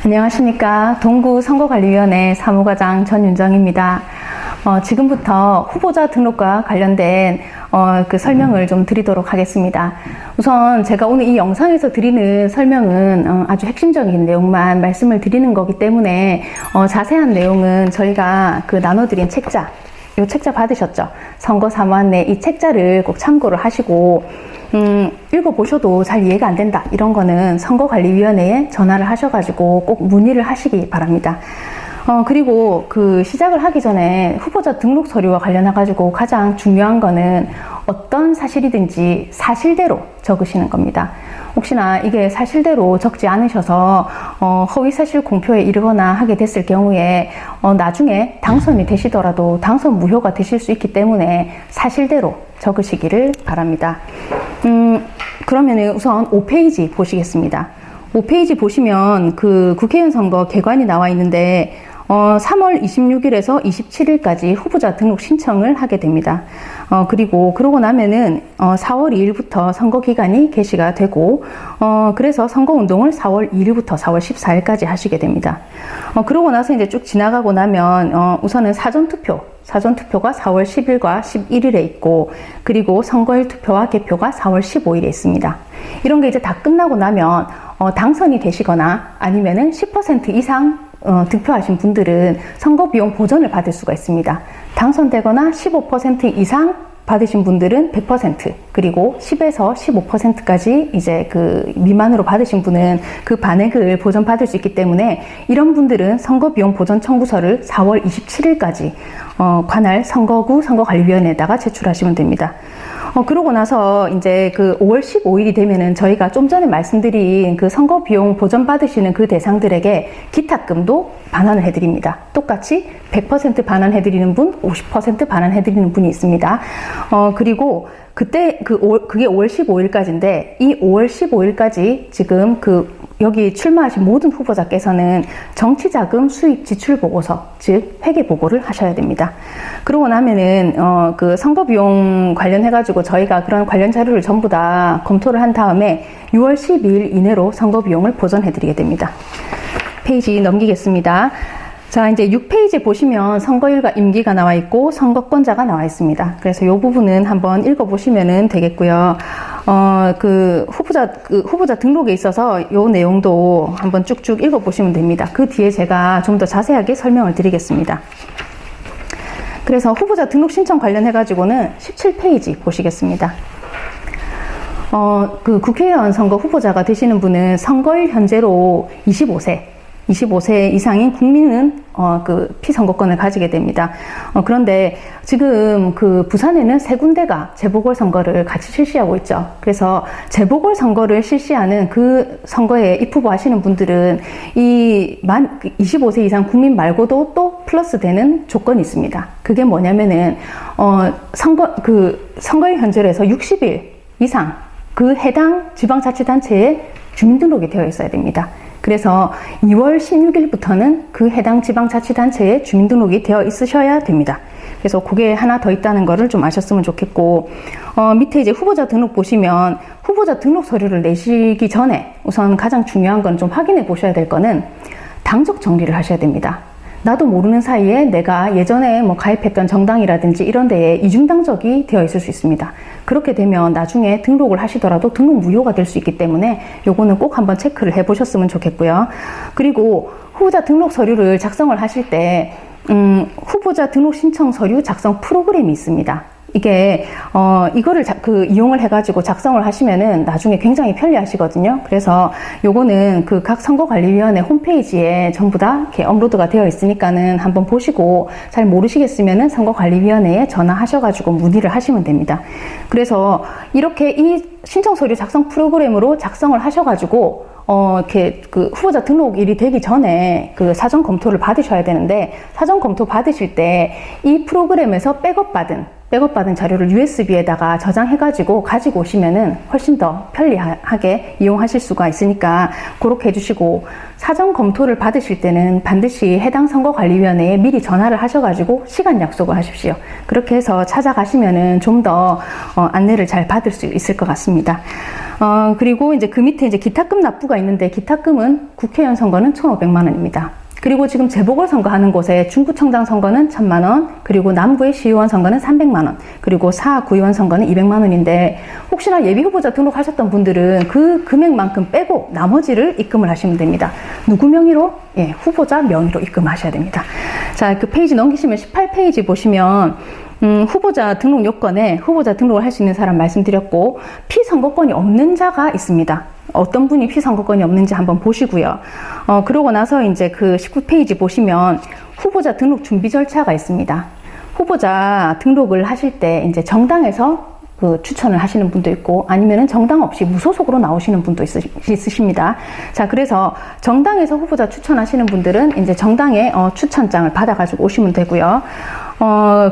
안녕하십니까. 동구 선거관리위원회 사무과장 전윤정입니다. 지금부터 후보자 등록과 관련된 그 설명을 좀 드리도록 하겠습니다. 우선 제가 오늘 이 영상에서 드리는 설명은 아주 핵심적인 내용만 말씀을 드리는 거기 때문에 자세한 내용은 저희가 그 나눠드린 책자, 이 책자 받으셨죠? 선거 사무 안내 이 책자를 꼭 참고를 하시고 읽어보셔도 잘 이해가 안 된다 이런 거는 선거관리위원회에 전화를 하셔가지고 꼭 문의를 하시기 바랍니다. 그리고 그 시작을 하기 전에 후보자 등록 서류와 관련해가지고 가장 중요한 거는 어떤 사실이든지 사실대로 적으시는 겁니다. 혹시나 이게 사실대로 적지 않으셔서 허위사실 공표에 이르거나 하게 됐을 경우에 나중에 당선이 되시더라도 당선 무효가 되실 수 있기 때문에 사실대로 적으시기를 바랍니다. 그러면은 우선 5페이지 보시겠습니다. 5페이지 보시면 그 국회의원 선거 개관이 나와 있는데 3월 26일에서 27일까지 후보자 등록 신청을 하게 됩니다. 그러고 나면은 4월 2일부터 선거 기간이 개시가 되고 그래서 선거 운동을 4월 2일부터 4월 14일까지 하시게 됩니다. 그러고 나서 이제 쭉 지나가고 나면 우선은 사전투표가 4월 10일과 11일에 있고, 그리고 선거일 투표와 개표가 4월 15일에 있습니다. 이런 게 이제 다 끝나고 나면 당선이 되시거나 아니면은 10% 이상 득표하신 분들은 선거비용 보전을 받을 수가 있습니다. 당선되거나 15% 이상 받으신 분들은 100%, 그리고 10에서 15%까지 이제 그 미만으로 받으신 분은 그 반액을 보전받을 수 있기 때문에 이런 분들은 선거비용 보전 청구서를 4월 27일까지 관할 선거구 선거관리위원회에다가 제출하시면 됩니다. 그러고 나서 이제 그 5월 15일이 되면은 저희가 좀 전에 말씀드린 그 선거 비용 보전 받으시는 그 대상들에게 기탁금도 반환을 해드립니다. 똑같이 100% 반환해드리는 분, 50% 반환해드리는 분이 있습니다. 그리고 그때 그게 5월 15일까지인데 이 5월 15일까지 지금 여기 출마하신 모든 후보자께서는 정치자금 수입 지출 보고서, 즉 회계 보고를 하셔야 됩니다. 그러고 나면은 그 선거비용 관련해가지고 저희가 그런 관련 자료를 전부 다 검토를 한 다음에 6월 12일 이내로 선거비용을 보전해드리게 됩니다. 페이지 넘기겠습니다. 자, 이제 6페이지 보시면 선거일과 임기가 나와 있고 선거권자가 나와 있습니다. 그래서 이 부분은 한번 읽어보시면 되겠고요. 후보자 등록에 있어서 이 내용도 한번 쭉쭉 읽어보시면 됩니다. 그 뒤에 제가 좀 더 자세하게 설명을 드리겠습니다. 그래서 후보자 등록 신청 관련해가지고는 17페이지 보시겠습니다. 그 국회의원 선거 후보자가 되시는 분은 선거일 현재로 25세 이상인 국민은 그 피선거권을 가지게 됩니다. 그런데 지금 그 부산에는 3군데가 재보궐선거를 같이 실시하고 있죠. 그래서 재보궐선거를 실시하는 그 선거에 입후보하시는 분들은 이 25세 이상 국민 말고도 또 플러스 되는 조건이 있습니다. 그게 뭐냐면은 선거일 현재에서 60일 이상 그 해당 지방자치단체에 주민등록이 되어 있어야 됩니다. 그래서 2월 16일부터는 그 해당 지방자치단체에 주민등록이 되어 있으셔야 됩니다. 그래서 그게 하나 더 있다는 거를 좀 아셨으면 좋겠고, 밑에 이제 후보자 등록 보시면 후보자 등록 서류를 내시기 전에 우선 가장 중요한 건 좀 확인해 보셔야 될 거는 당적 정리를 하셔야 됩니다. 나도 모르는 사이에 내가 예전에 뭐 가입했던 정당이라든지 이런 데에 이중당적이 되어 있을 수 있습니다. 그렇게 되면 나중에 등록을 하시더라도 등록 무효가 될 수 있기 때문에 요거는 꼭 한번 체크를 해 보셨으면 좋겠고요. 그리고 후보자 등록 서류를 작성을 하실 때 후보자 등록 신청 서류 작성 프로그램이 있습니다. 이게 이거를 이용을 해가지고 작성을 하시면은 나중에 굉장히 편리하시거든요. 그래서 요거는 그 각 선거관리위원회 홈페이지에 전부 다 이렇게 업로드가 되어 있으니까는 한번 보시고, 잘 모르시겠으면은 선거관리위원회에 전화하셔가지고 문의를 하시면 됩니다. 그래서 이렇게 이 신청 서류 작성 프로그램으로 작성을 하셔가지고 이렇게 그 후보자 등록일이 되기 전에 그 사전 검토를 받으셔야 되는데, 사전 검토 받으실 때 이 프로그램에서 백업 받은 백업 받은 자료를 USB에다가 저장해가지고 가지고 오시면은 훨씬 더 편리하게 이용하실 수가 있으니까 그렇게 해주시고, 사전 검토를 받으실 때는 반드시 해당 선거관리위원회에 미리 전화를 하셔가지고 시간 약속을 하십시오. 그렇게 해서 찾아가시면은 좀 더 안내를 잘 받을 수 있을 것 같습니다. 그리고 이제 그 밑에 이제 기타금 납부가 있는데, 기타금은 국회의원 선거는 1,500만 원입니다. 그리고 지금 재보궐선거 하는 곳에 중구청장 선거는 1,000만 원, 그리고 남구의 시의원 선거는 300만 원, 그리고 사 구의원 선거는 200만 원인데, 혹시나 예비후보자 등록하셨던 분들은 그 금액만큼 빼고 나머지를 입금을 하시면 됩니다. 누구 명의로? 예, 후보자 명의로 입금하셔야 됩니다. 자, 그 페이지 넘기시면 18페이지 보시면 후보자 등록 요건에 후보자 등록을 할 수 있는 사람 말씀드렸고, 피선거권이 없는 자가 있습니다. 어떤 분이 피선거권이 없는지 한번 보시고요. 그러고 나서 이제 그 19페이지 보시면 후보자 등록 준비 절차가 있습니다. 후보자 등록을 하실 때 이제 정당에서 그 추천을 하시는 분도 있고, 아니면은 정당 없이 무소속으로 나오시는 분도 있으십니다. 자, 그래서 정당에서 후보자 추천하시는 분들은 이제 정당의 추천장을 받아가지고 오시면 되고요.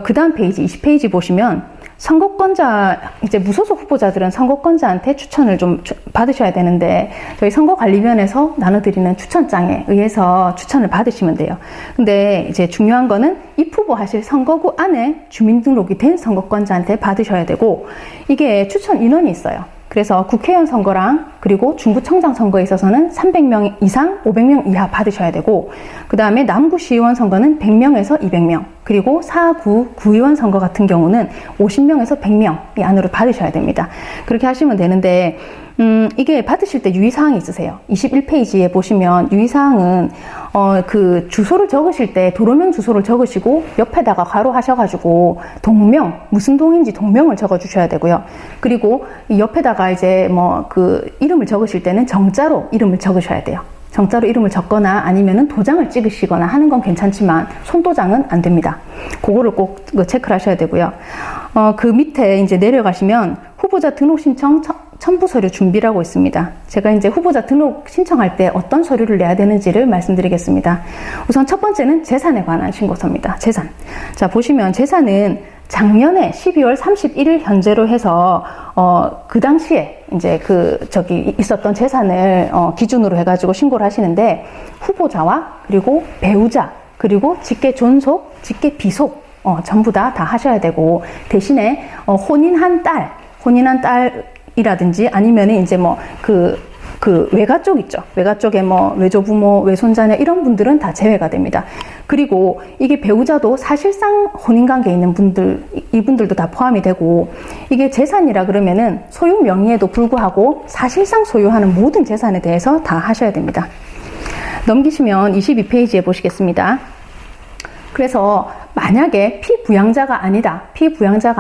그 다음 페이지, 20페이지 보시면 선거권자, 이제 무소속 후보자들은 선거권자한테 추천을 좀 받으셔야 되는데, 저희 선거관리위원회에서 나눠드리는 추천장에 의해서 추천을 받으시면 돼요. 근데 이제 중요한 거는 입후보 하실 선거구 안에 주민등록이 된 선거권자한테 받으셔야 되고, 이게 추천 인원이 있어요. 그래서 국회의원 선거랑 그리고 중구청장 선거에 있어서는 300명 이상 500명 이하 받으셔야 되고, 그 다음에 남구시의원 선거는 100명에서 200명, 그리고 사구 구의원 선거 같은 경우는 50명에서 100명 이 안으로 받으셔야 됩니다. 그렇게 하시면 되는데, 이게 받으실 때 유의사항이 있으세요. 21페이지에 보시면 유의사항은 그 주소를 적으실 때 도로명 주소를 적으시고 옆에다가 괄호 하셔가지고 동명, 무슨 동인지 동명을 적어 주셔야 되고요. 그리고 옆에다가 이제 뭐 그 이름을 적으실 때는 정자로 이름을 적으셔야 돼요. 정자로 이름을 적거나 아니면은 도장을 찍으시거나 하는 건 괜찮지만 손도장은 안 됩니다. 그거를 꼭 체크를 하셔야 되고요. 그 밑에 이제 내려가시면 후보자 등록 신청 첨부 서류 준비라고 있습니다. 제가 이제 후보자 등록 신청할 때 어떤 서류를 내야 되는지를 말씀드리겠습니다. 우선 첫 번째는 재산에 관한 신고서입니다. 재산. 자, 보시면 재산은 작년에 12월 31일 현재로 해서 그 당시에 이제 있었던 재산을 기준으로 해가지고 신고를 하시는데, 후보자와 그리고 배우자 그리고 직계 존속, 직계 비속 전부 다 하셔야 되고, 대신에 혼인한 딸이라든지 아니면 이제 뭐 그 외가 쪽 있죠. 외가 쪽에 뭐 외조부모, 외손자녀 이런 분들은 다 제외가 됩니다. 그리고 이게 배우자도 사실상 혼인관계에 있는 분들, 이분들도 다 포함이 되고, 이게 재산이라 그러면은 소유 명의에도 불구하고 사실상 소유하는 모든 재산에 대해서 다 하셔야 됩니다. 넘기시면 22페이지에 보시겠습니다. 그래서 만약에 피부양자가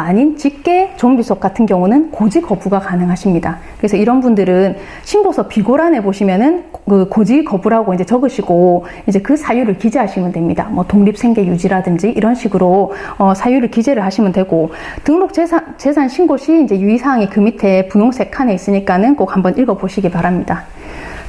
아닌 직계 존비속 같은 경우는 고지 거부가 가능하십니다. 그래서 이런 분들은 신고서 비고란에 보시면은 그 고지 거부라고 이제 적으시고, 이제 그 사유를 기재하시면 됩니다. 뭐 독립생계 유지라든지 이런 식으로 사유를 기재를 하시면 되고, 등록 재산 신고 시 이제 유의사항이 그 밑에 분홍색 칸에 있으니까는 꼭 한번 읽어보시기 바랍니다.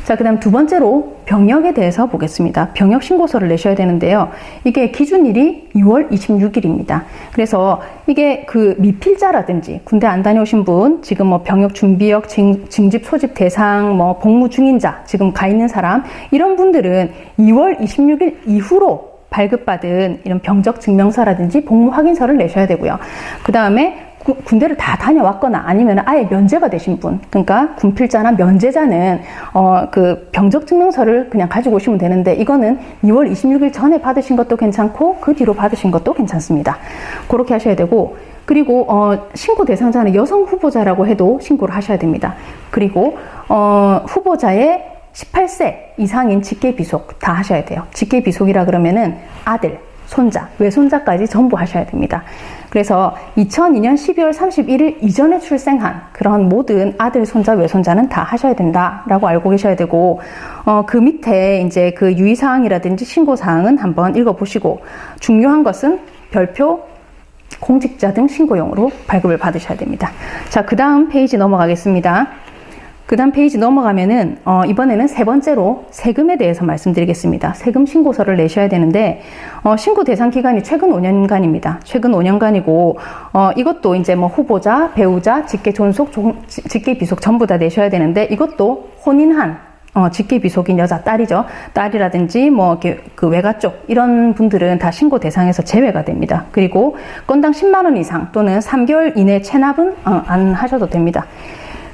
자, 그 다음 두 번째로 병역에 대해서 보겠습니다. 병역 신고서를 내셔야 되는데요. 이게 기준일이 2월 26일입니다. 그래서 이게 그 미필자라든지 군대 안 다녀오신 분, 지금 뭐 병역 준비역, 징집 소집 대상, 뭐 복무 중인자, 지금 가 있는 사람, 이런 분들은 2월 26일 이후로 발급받은 이런 병적 증명서라든지 복무 확인서를 내셔야 되고요. 그 다음에 군대를 다 다녀왔거나 아니면 아예 면제가 되신 분, 그러니까 군필자나 면제자는 그 병적 증명서를 그냥 가지고 오시면 되는데, 이거는 2월 26일 전에 받으신 것도 괜찮고 그 뒤로 받으신 것도 괜찮습니다. 그렇게 하셔야 되고, 그리고 신고 대상자는 여성 후보자라고 해도 신고를 하셔야 됩니다. 그리고 후보자의 18세 이상인 직계 비속 다 하셔야 돼요. 직계 비속이라 그러면은 아들, 손자, 외손자까지 전부 하셔야 됩니다. 그래서 2002년 12월 31일 이전에 출생한 그런 모든 아들, 손자, 외손자는 다 하셔야 된다라고 알고 계셔야 되고, 그 밑에 이제 그 유의사항이라든지 신고사항은 한번 읽어보시고, 중요한 것은 별표, 공직자 등 신고용으로 발급을 받으셔야 됩니다. 자, 그 다음 페이지 넘어가겠습니다. 그 다음 페이지 넘어가면은 이번에는 세 번째로 세금에 대해서 말씀드리겠습니다. 세금 신고서를 내셔야 되는데 신고 대상 기간이 최근 5년간입니다. 최근 5년간이고 이것도 이제 뭐 후보자, 배우자, 직계 존속, 직계 비속 전부 다 내셔야 되는데 이것도 혼인한 직계 비속인 여자, 딸이죠. 딸이라든지 뭐 이렇게 그 외가 쪽 이런 분들은 다 신고 대상에서 제외가 됩니다. 그리고 건당 10만 원 이상 또는 3개월 이내 체납은 안 하셔도 됩니다.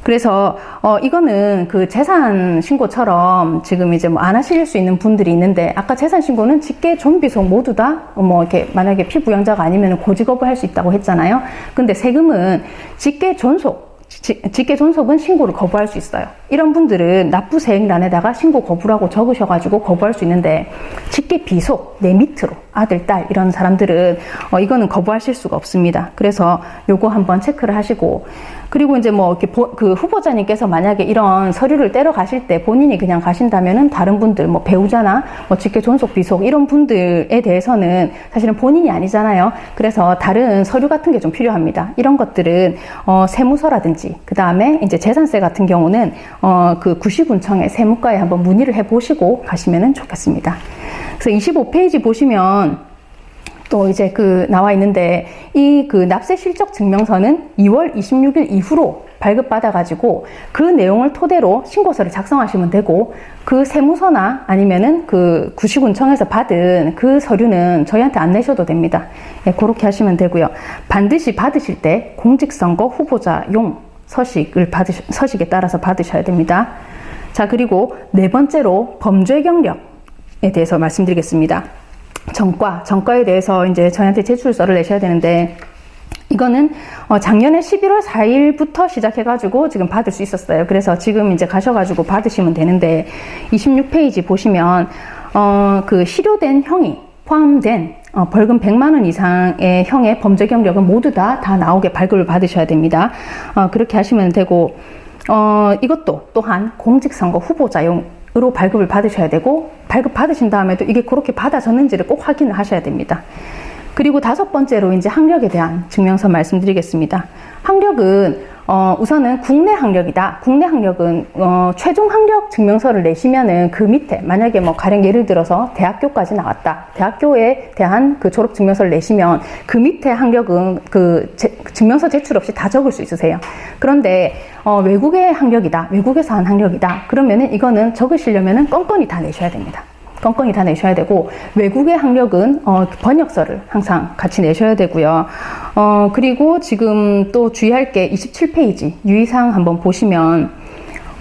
그래서 이거는 그 재산 신고처럼 지금 이제 뭐 안 하실 수 있는 분들이 있는데 아까 재산 신고는 직계 존비속 모두 다 뭐 이렇게 만약에 피부양자가 아니면 고지거부 할 수 있다고 했잖아요. 근데 세금은 직계 존속 직계 존속은 신고를 거부할 수 있어요. 이런 분들은 납부세액란에다가 신고 거부라고 적으셔가지고 거부할 수 있는데 직계 비속, 내 밑으로 아들, 딸 이런 사람들은 이거는 거부하실 수가 없습니다. 그래서 요거 한번 체크를 하시고 그리고 이제 뭐 이렇게 그 후보자님께서 만약에 이런 서류를 떼러 가실 때 본인이 그냥 가신다면은 다른 분들 뭐 배우자나 뭐 직계 존속 비속 이런 분들에 대해서는 사실은 본인이 아니잖아요. 그래서 다른 서류 같은 게 좀 필요합니다. 이런 것들은 세무서라든지 그 다음에 이제 재산세 같은 경우는 그 구시군청의 세무과에 한번 문의를 해보시고 가시면은 좋겠습니다. 그래서 25페이지 보시면 또 이제 그 나와 있는데 이 그 납세 실적 증명서는 2월 26일 이후로 발급받아가지고 그 내용을 토대로 신고서를 작성하시면 되고 그 세무서나 아니면은 그 구시군청에서 받은 그 서류는 저희한테 안 내셔도 됩니다. 예, 그렇게 하시면 되고요. 반드시 받으실 때 공직선거 후보자용 서식에 따라서 받으셔야 됩니다. 자, 그리고 네 번째로 범죄 경력에 대해서 말씀드리겠습니다. 전과에 대해서 이제 저희한테 제출서를 내셔야 되는데 이거는 작년에 11월 4일부터 시작해가지고 지금 받을 수 있었어요. 그래서 지금 이제 가셔가지고 받으시면 되는데 26페이지 보시면 그 실효된 형이 포함된 벌금 100만 원 이상의 형의 범죄 경력은 모두 다 나오게 발급을 받으셔야 됩니다. 그렇게 하시면 되고 이것도 또한 공직선거 후보자용으로 발급을 받으셔야 되고 발급 받으신 다음에도 이게 그렇게 받아졌는지를 꼭 확인을 하셔야 됩니다. 그리고 다섯 번째로 이제 학력에 대한 증명서 말씀드리겠습니다. 학력은 우선은 국내 학력이다. 국내 학력은 최종 학력 증명서를 내시면은 그 밑에 만약에 뭐 가령 예를 들어서 대학교까지 나왔다. 대학교에 대한 그 졸업 증명서를 내시면 그 밑에 학력은 그 증명서 제출 없이 다 적을 수 있으세요. 그런데 외국의 학력이다. 외국에서 한 학력이다. 그러면은 이거는 적으시려면은 건건히 다 내셔야 됩니다. 건건히 다 내셔야 되고 외국의 학력은 번역서를 항상 같이 내셔야 되고요. 그리고 지금 또 주의할 게 27페이지 유의사항 한번 보시면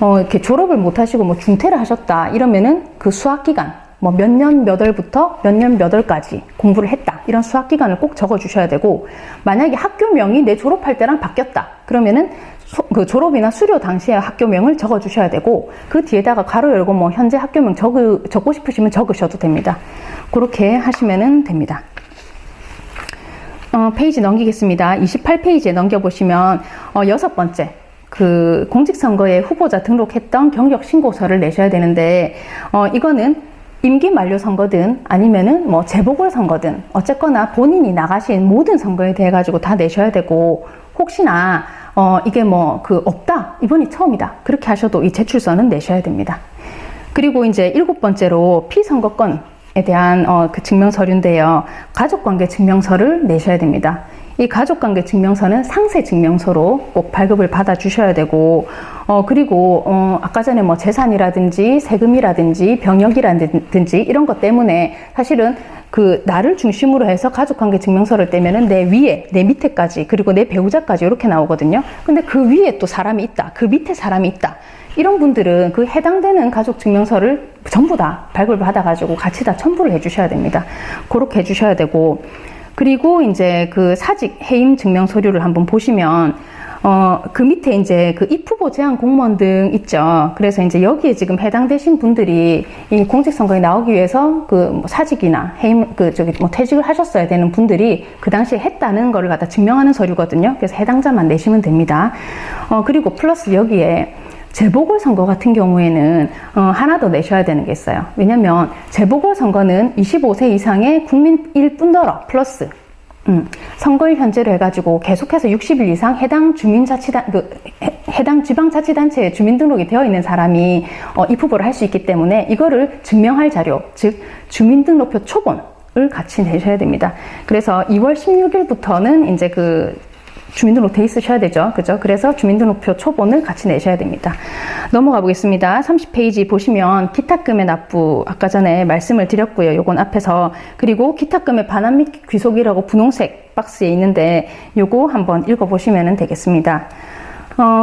이렇게 졸업을 못 하시고 뭐 중퇴를 하셨다 이러면은 그 수학 기간 뭐 몇 년 몇 월부터 몇 년 몇 월까지 공부를 했다 이런 수학 기간을 꼭 적어 주셔야 되고 만약에 학교명이 내 졸업할 때랑 바뀌었다 그러면은 그 졸업이나 수료 당시의 학교명을 적어 주셔야 되고 그 뒤에다가 가로 열고 뭐 현재 학교명 적고 싶으시면 적으셔도 됩니다. 그렇게 하시면 됩니다. 페이지 넘기겠습니다. 28페이지에 넘겨보시면 여섯 번째 그 공직선거에 후보자 등록했던 경력 신고서를 내셔야 되는데 이거는 임기 만료 선거든 아니면은 뭐 재보궐 선거든 어쨌거나 본인이 나가신 모든 선거에 대해 가지고 다 내셔야 되고 혹시나 이게 뭐 그 없다 이번이 처음이다 그렇게 하셔도 이 제출서는 내셔야 됩니다. 그리고 이제 일곱 번째로 피선거권에 대한 그 증명 서류인데요. 가족관계 증명서를 내셔야 됩니다. 이 가족관계 증명서는 상세 증명서로 꼭 발급을 받아 주셔야 되고 그리고 아까 전에 뭐 재산이라든지 세금이라든지 병역이라든지 이런 것 때문에 사실은 그 나를 중심으로 해서 가족관계 증명서를 떼면은 내 위에 내 밑에까지 그리고 내 배우자까지 이렇게 나오거든요. 근데 그 위에 또 사람이 있다 그 밑에 사람이 있다 이런 분들은 그 해당되는 가족 증명서를 전부 다 발급을 받아 가지고 같이 다 첨부를 해 주셔야 됩니다. 그렇게 해 주셔야 되고 그리고 이제 그 사직 해임 증명 서류를 한번 보시면 그 밑에 이제 그 입후보 제한 공무원 등 있죠. 그래서 이제 여기에 지금 해당되신 분들이 이 공직선거에 나오기 위해서 그 뭐 사직이나 해임 뭐 퇴직을 하셨어야 되는 분들이 그 당시에 했다는 거를 갖다 증명하는 서류거든요. 그래서 해당자만 내시면 됩니다. 그리고 플러스 여기에 재보궐선거 같은 경우에는 하나 더 내셔야 되는 게 있어요. 왜냐면 재보궐선거는 25세 이상의 국민일 뿐더러 플러스 선거일 현재로 해가지고 계속해서 60일 이상 해당 주민자치단 해당 지방자치단체에 주민등록이 되어 있는 사람이 입후보를 할 수 있기 때문에 이거를 증명할 자료, 즉 주민등록표 초본을 같이 내셔야 됩니다. 그래서 2월 16일부터는 이제 그 주민등록 돼 있으셔야 되죠. 그죠? 그래서 주민등록표 초본을 같이 내셔야 됩니다. 넘어가 보겠습니다. 30페이지 보시면 기탁금의 납부, 아까 전에 말씀을 드렸고요. 요건 앞에서. 그리고 기탁금의 반환 및 귀속이라고 분홍색 박스에 있는데 요거 한번 읽어보시면 되겠습니다.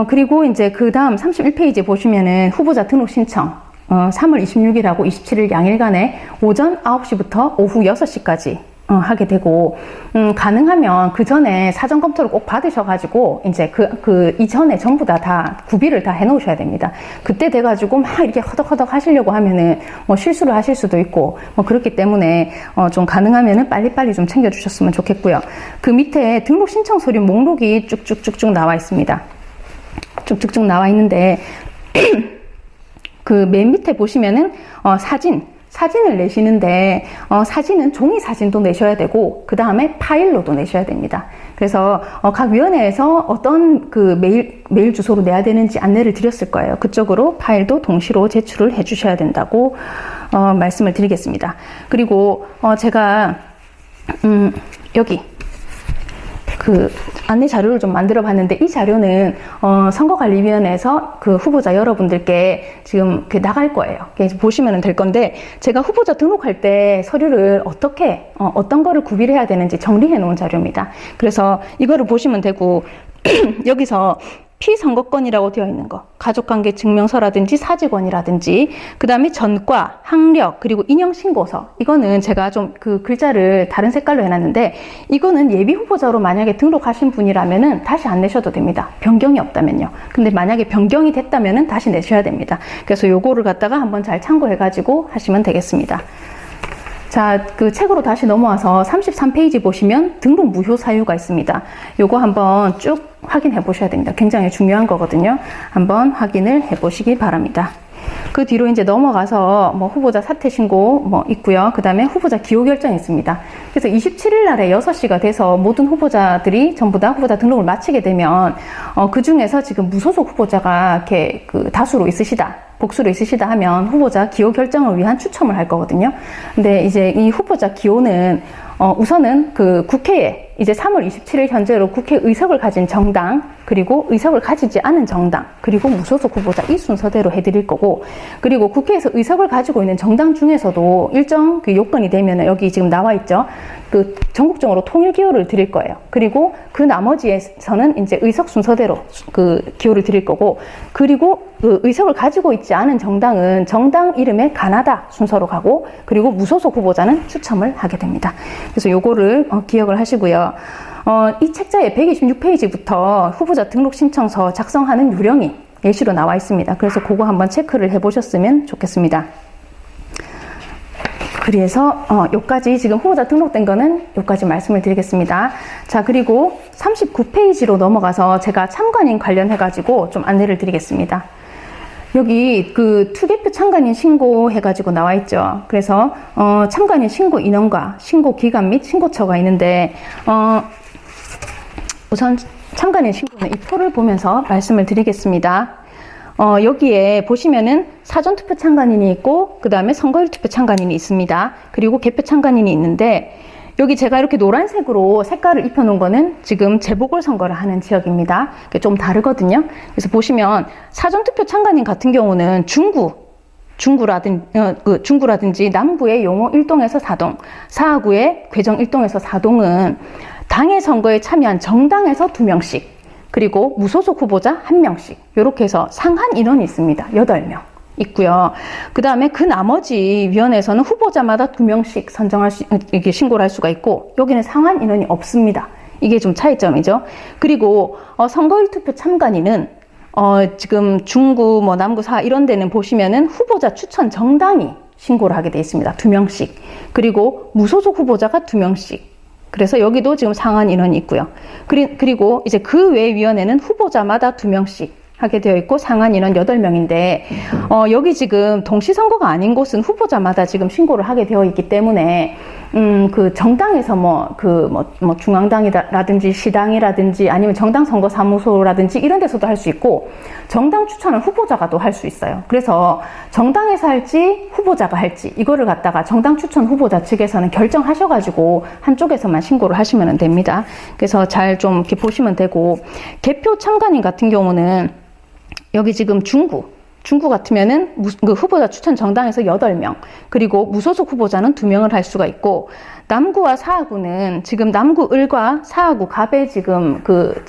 그리고 이제 그 다음 31페이지 보시면은 후보자 등록 신청. 3월 26일하고 27일 양일간에 오전 9시부터 오후 6시까지 하게 되고, 가능하면 그 전에 사전 검토를 꼭 받으셔가지고, 이제 이전에 전부 다 구비를 다 해놓으셔야 됩니다. 그때 돼가지고 막 이렇게 허덕허덕 하시려고 하면은 뭐 실수를 하실 수도 있고, 뭐 그렇기 때문에, 좀 가능하면은 빨리빨리 좀 챙겨주셨으면 좋겠고요. 그 밑에 등록 신청 서류 목록이 쭉쭉쭉쭉 나와 있습니다. 쭉쭉쭉 나와 있는데, 그 맨 밑에 보시면은, 사진을 내시는데 사진은 종이 사진도 내셔야 되고 그 다음에 파일로도 내셔야 됩니다. 그래서 각 위원회에서 어떤 그 메일 주소로 내야 되는지 안내를 드렸을 거예요. 그쪽으로 파일도 동시로 제출을 해 주셔야 된다고 말씀을 드리겠습니다. 그리고 제가 여기 그 안내 자료를 좀 만들어 봤는데, 이 자료는 선거관리위원회에서 그 후보자 여러분들께 지금 나갈 거예요. 보시면 될 건데, 제가 후보자 등록할 때 서류를 어떤 거를 구비를 해야 되는지 정리해 놓은 자료입니다. 그래서 이거를 보시면 되고, 여기서 피선거권이라고 되어 있는 거, 가족관계 증명서라든지 사직원이라든지, 그 다음에 전과, 학력, 그리고 인형신고서, 이거는 제가 좀 그 글자를 다른 색깔로 해놨는데, 이거는 예비 후보자로 만약에 등록하신 분이라면은 다시 안 내셔도 됩니다. 변경이 없다면요. 근데 만약에 변경이 됐다면은 다시 내셔야 됩니다. 그래서 요거를 갖다가 한번 잘 참고해가지고 하시면 되겠습니다. 자, 그 책으로 다시 넘어와서 33페이지 보시면 등록 무효 사유가 있습니다. 요거 한번 쭉 확인해 보셔야 됩니다. 굉장히 중요한 거거든요. 한번 확인을 해 보시기 바랍니다. 그 뒤로 이제 넘어가서 뭐 후보자 사퇴 신고 뭐 있고요. 그 다음에 후보자 기호 결정이 있습니다. 그래서 27일 날에 6시가 돼서 모든 후보자들이 전부 다 후보자 등록을 마치게 되면 그 중에서 지금 무소속 후보자가 이렇게 그 다수로 있으시다, 복수로 있으시다 하면 후보자 기호 결정을 위한 추첨을 할 거거든요. 근데 이제 이 후보자 기호는 우선은 그 국회에 이제 3월 27일 현재로 국회 의석을 가진 정당, 그리고 의석을 가지지 않은 정당, 그리고 무소속 후보자, 이 순서대로 해드릴 거고, 그리고 국회에서 의석을 가지고 있는 정당 중에서도 일정 그 요건이 되면 여기 지금 나와 있죠. 그 전국적으로 통일 기호를 드릴 거예요. 그리고 그 나머지에서는 이제 의석 순서대로 그 기호를 드릴 거고, 그리고 그 의석을 가지고 있지 않은 정당은 정당 이름에 가나다 순서로 가고, 그리고 무소속 후보자는 추첨을 하게 됩니다. 그래서 요거를 기억을 하시고요. 이 책자의 126페이지부터 후보자 등록 신청서 작성하는 요령이 예시로 나와 있습니다. 그래서 그거 한번 체크를 해보셨으면 좋겠습니다. 그래서 요까지 지금 후보자 등록된 거는 요까지 말씀을 드리겠습니다. 자, 그리고 39페이지로 넘어가서 제가 참관인 관련해가지고 좀 안내를 드리겠습니다. 여기 그 투개표 참관인 신고 해가지고 나와 있죠. 그래서 참관인 신고 인원과 신고 기간 및 신고처가 있는데 우선 참관인 신고는 이 표를 보면서 말씀을 드리겠습니다. 여기에 보시면은 사전투표 참관인이 있고, 그 다음에 선거일 투표 참관인이 있습니다. 그리고 개표 참관인이 있는데, 여기 제가 이렇게 노란색으로 색깔을 입혀놓은 거는 지금 재보궐선거를 하는 지역입니다. 좀 다르거든요. 그래서 보시면 사전투표 참관인 같은 경우는 중구라든지 남구의 용호 1동에서 4동, 사하구의 괴정 1동에서 4동은 당의 선거에 참여한 정당에서 2명씩, 그리고 무소속 후보자 1명씩, 이렇게 해서 상한 인원이 있습니다. 8명 있고요. 그 다음에 그 나머지 위원회에서는 후보자마다 2명씩 이렇게 신고를 할 수가 있고, 여기는 상한 인원이 없습니다. 이게 좀 차이점이죠. 그리고 선거일 투표 참관인은 지금 중구, 뭐 남구, 사 이런 데는 보시면은 후보자 추천 정당이 신고를 하게 되어 있습니다. 2명씩. 그리고 무소속 후보자가 2명씩. 그래서 여기도 지금 상한 인원이 있고요. 그리고 이제 그 외 위원회는 후보자마다 2명씩 하게 되어 있고, 상한 인원 8명인데, 여기 지금 동시선거가 아닌 곳은 후보자마다 지금 신고를 하게 되어 있기 때문에, 그 정당에서 중앙당이라든지 시당이라든지 아니면 정당선거사무소라든지 이런 데서도 할 수 있고, 정당 추천을 후보자가 또 할 수 있어요. 그래서 정당에서 할지 후보자가 할지 이거를 갖다가 정당 추천 후보자 측에서는 결정하셔가지고 한쪽에서만 신고를 하시면 됩니다. 그래서 잘 좀 이렇게 보시면 되고, 개표 참관인 같은 경우는 여기 지금 중구 같으면은 그 후보자 추천 정당에서 8명, 그리고 무소속 후보자는 2명을 할 수가 있고, 남구와 사하구는 지금 남구 을과 사하구 갑에 지금 그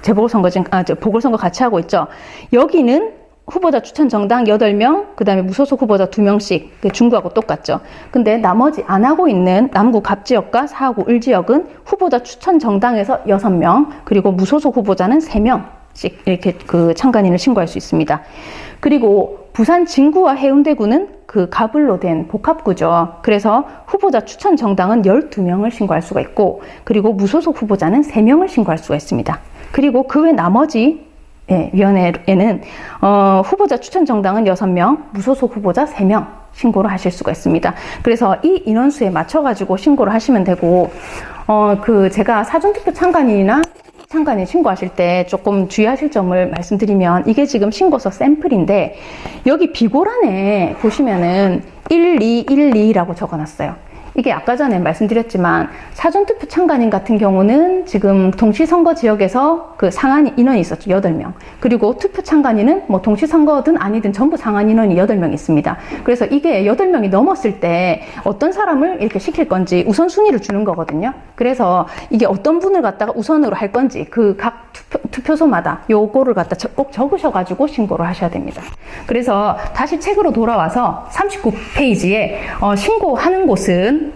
보궐선거 같이 하고 있죠. 여기는 후보자 추천 정당 8명, 그 다음에 무소속 후보자 2명씩, 중구하고 똑같죠. 근데 나머지 안 하고 있는 남구 갑 지역과 사하구 을 지역은 후보자 추천 정당에서 6명, 그리고 무소속 후보자는 3명씩 이렇게 그 참관인을 신고할 수 있습니다. 그리고 부산 진구와 해운대구는 그 가불로 된 복합구죠. 그래서 후보자 추천 정당은 12명을 신고할 수가 있고, 그리고 무소속 후보자는 3명을 신고할 수가 있습니다. 그리고 그 외 나머지 위원회에는 후보자 추천 정당은 6명, 무소속 후보자 3명 신고를 하실 수가 있습니다. 그래서 이 인원수에 맞춰가지고 신고를 하시면 되고, 제가 사전투표 참관인이나 참관인 신고하실 때 조금 주의하실 점을 말씀드리면, 이게 지금 신고서 샘플인데 여기 비고란에 보시면은 1212라고 적어놨어요. 이게 아까 전에 말씀드렸지만 사전투표 참관인 같은 경우는 지금 동시선거 지역에서 그 상한 인원이 있었죠. 8명. 그리고 투표 참관인은 뭐 동시선거든 아니든 전부 상한 인원이 8명 있습니다. 그래서 이게 8명이 넘었을 때 어떤 사람을 이렇게 시킬 건지 우선순위를 주는 거거든요. 그래서 이게 어떤 분을 갖다가 우선으로 할 건지 그 각 투표소마다 요거를 갖다 꼭 적으셔가지고 신고를 하셔야 됩니다. 그래서 다시 책으로 돌아와서 39페이지에 신고하는 곳은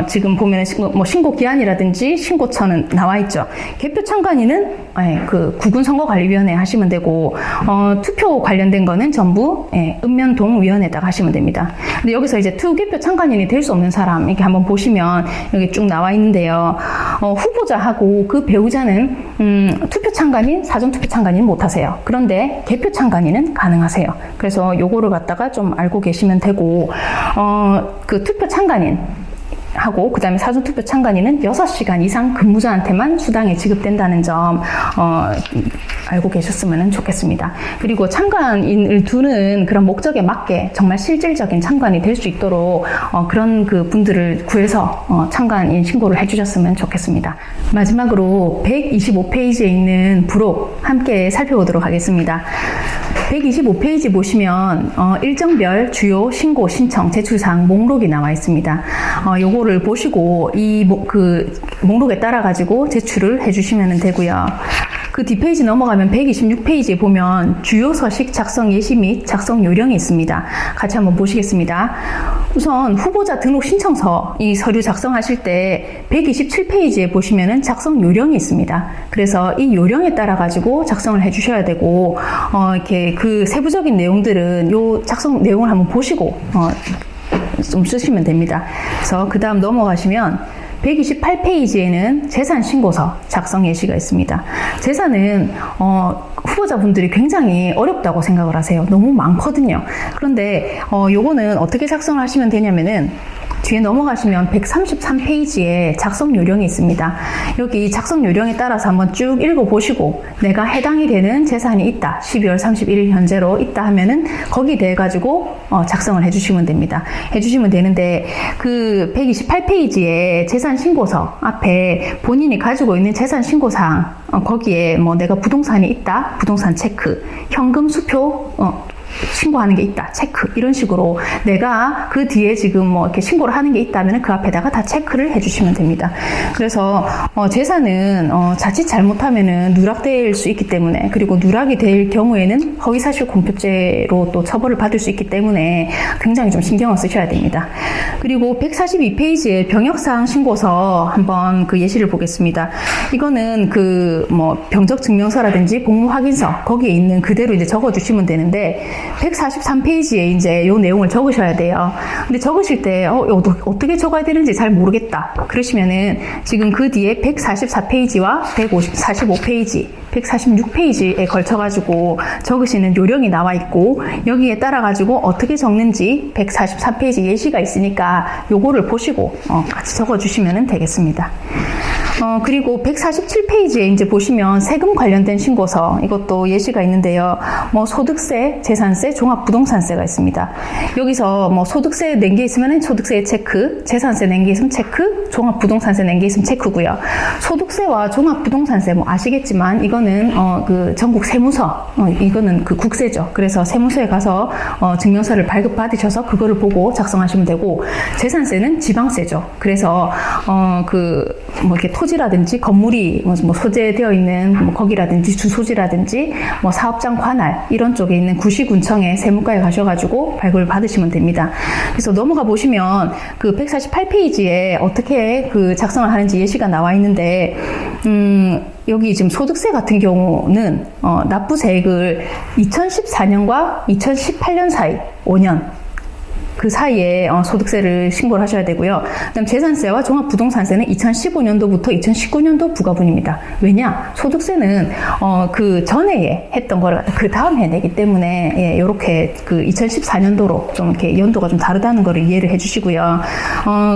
지금 보면 신고 기한이라든지 신고처는 나와 있죠. 개표 참관인은 그 구군선거관리위원회 하시면 되고, 투표 관련된 거는 전부 읍면동위원회에다가 하시면 됩니다. 근데 여기서 이제 투개표 참관인이 될 수 없는 사람 이렇게 한번 보시면 여기 쭉 나와 있는데요. 후보자하고 그 배우자는 투표 참관인, 사전투표 참관인 못하세요. 그런데 개표 참관인은 가능하세요. 그래서 요거를 갖다가 좀 알고 계시면 되고, 그 투표 참관인 하고 그 다음에 사전투표 참관인은 6시간 이상 근무자한테만 수당이 지급된다는 점 알고 계셨으면 좋겠습니다. 그리고 참관인을 두는 그런 목적에 맞게 정말 실질적인 참관이 될 수 있도록 그런 그 분들을 구해서 참관인 신고를 해주셨으면 좋겠습니다. 마지막으로 125페이지에 있는 부록 함께 살펴보도록 하겠습니다. 125페이지 보시면 일정별 주요 신고 신청 제출사항 목록이 나와 있습니다. 요거를 보시고 이 목록에 따라 가지고 제출을 해주시면 되고요. 그 뒷페이지 넘어가면 126페이지에 보면 주요 서식 작성 예시 및 작성 요령이 있습니다. 같이 한번 보시겠습니다. 우선 후보자 등록 신청서 이 서류 작성하실 때 127페이지에 보시면은 작성 요령이 있습니다. 그래서 이 요령에 따라 가지고 작성을 해주셔야 되고, 이렇게 그 세부적인 내용들은 요 작성 내용을 한번 보시고 좀 쓰시면 됩니다. 그래서 그 다음 넘어가시면 128페이지에는 재산신고서 작성 예시가 있습니다. 재산은 후보자분들이 굉장히 어렵다고 생각을 하세요. 너무 많거든요. 그런데 요거는 어떻게 작성을 하시면 되냐면은 뒤에 넘어가시면 133페이지에 작성 요령이 있습니다. 여기 작성 요령에 따라서 한번 쭉 읽어보시고 내가 해당이 되는 재산이 있다, 12월 31일 현재로 있다 하면은 거기에 대해 가지고 작성을 해주시면 됩니다. 해주시면 되는데 그 128페이지에 재산신고서 앞에 본인이 가지고 있는 재산신고사항 거기에 뭐 내가 부동산이 있다, 부동산 체크, 현금 수표 신고하는 게 있다, 체크, 이런 식으로 내가 그 뒤에 지금 뭐 이렇게 신고를 하는 게 있다면 그 앞에다가 다 체크를 해주시면 됩니다. 그래서 재산은 자칫 잘못하면은 누락될 수 있기 때문에, 그리고 누락이 될 경우에는 허위사실 공표죄로 또 처벌을 받을 수 있기 때문에 굉장히 좀 신경을 쓰셔야 됩니다. 그리고 142페이지에 병역사항 신고서 한번 그 예시를 보겠습니다. 이거는 그 뭐 병적 증명서라든지 복무 확인서 거기에 있는 그대로 이제 적어주시면 되는데 143페이지에 이제 요 내용을 적으셔야 돼요. 근데 적으실 때 어떻게 적어야 되는지 잘 모르겠다 그러시면은 지금 그 뒤에 144페이지와 145페이지 146페이지에 걸쳐가지고 적으시는 요령이 나와 있고, 여기에 따라가지고 어떻게 적는지 144페이지 예시가 있으니까 요거를 보시고 같이 적어주시면 되겠습니다. 그리고 147페이지에 이제 보시면 세금 관련된 신고서, 이것도 예시가 있는데요. 뭐 소득세, 재산세, 종합부동산세가 있습니다. 여기서 뭐 소득세 낸 게 있으면 소득세 체크, 재산세 낸 게 있으면 체크, 종합부동산세 낸 게 있으면 체크고요. 소득세와 종합부동산세 뭐 아시겠지만 이거는 그 전국 세무서, 이거는 그 국세죠. 그래서 세무서에 가서 증명서를 발급 받으셔서 그거를 보고 작성하시면 되고, 재산세는 지방세죠. 그래서 그 뭐 이렇게 토지라든지 건물이 뭐 소재되어 있는 뭐 거기라든지 주소지라든지 뭐 사업장 관할 이런 쪽에 있는 구시군청에 세무과에 가셔가지고 발급을 받으시면 됩니다. 그래서 넘어가 보시면 그 148페이지에 어떻게 그 작성을 하는지 예시가 나와 있는데, 여기 지금 소득세 같은 경우는 납부세액을 2014년과 2018년 사이 5년 그 사이에 소득세를 신고를 하셔야 되고요. 그다음 재산세와 종합부동산세는 2015년도부터 2019년도 부과분입니다. 왜냐? 소득세는 그 전에 했던 거를 그 다음 해 내기 때문에 요렇게 그 2014년도로 좀 이렇게 연도가 좀 다르다는 거를 이해를 해주시고요.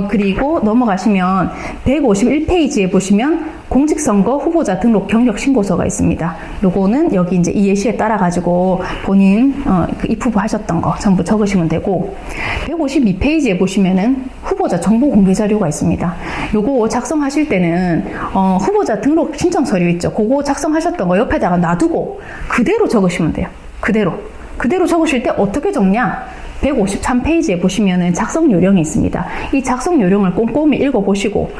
그리고 넘어가시면 151페이지에 보시면 공직선거 후보자 등록 경력 신고서가 있습니다. 요거는 여기 이제 이 예시에 따라 가지고 본인 그 입후보 하셨던 거 전부 적으시면 되고, 152페이지에 보시면은 후보자 정보 공개 자료가 있습니다. 요거 작성하실 때는 후보자 등록 신청 서류 있죠. 그거 작성하셨던 거 옆에다가 놔두고 그대로 적으시면 돼요. 그대로 적으실 때 어떻게 적냐? 153페이지에 보시면은 작성 요령이 있습니다. 이 작성 요령을 꼼꼼히 읽어보시고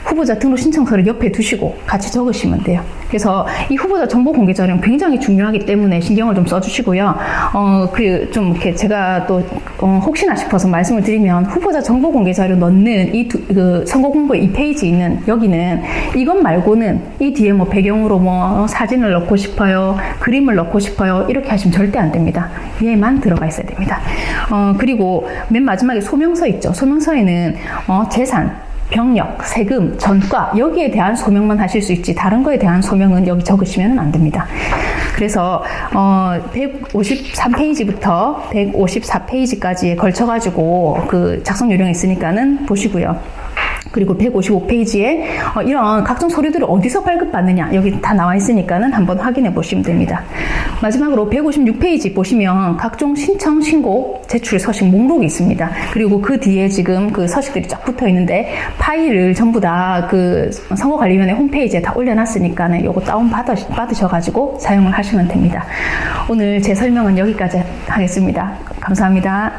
후보자 등록 신청서를 옆에 두시고 같이 적으시면 돼요. 그래서 이 후보자 정보 공개 자료는 굉장히 중요하기 때문에 신경을 좀 써주시고요. 좀 이렇게 제가 또 혹시나 싶어서 말씀을 드리면, 후보자 정보 공개 자료 넣는 그 선거 공보에 2페이지 있는 여기는 이것 말고는 이 뒤에 뭐 배경으로 뭐 사진을 넣고 싶어요, 그림을 넣고 싶어요 이렇게 하시면 절대 안 됩니다. 얘만 들어가 있어야 됩니다. 그리고 맨 마지막에 소명서 있죠. 소명서에는 재산, 병력, 세금, 전과 여기에 대한 소명만 하실 수 있지 다른 거에 대한 소명은 여기 적으시면 안 됩니다. 그래서 153페이지부터 154페이지까지에 걸쳐가지고 그 작성 요령이 있으니까는 보시고요. 그리고 155페이지에 이런 각종 서류들을 어디서 발급받느냐 여기 다 나와 있으니까는 한번 확인해 보시면 됩니다. 마지막으로 156페이지 보시면 각종 신청, 신고, 제출 서식 목록이 있습니다. 그리고 그 뒤에 지금 그 서식들이 쫙 붙어 있는데 파일을 전부 다 그 선거관리위원회 홈페이지에 다 올려놨으니까는 요거 다운 받으셔가지고 사용을 하시면 됩니다. 오늘 제 설명은 여기까지 하겠습니다. 감사합니다.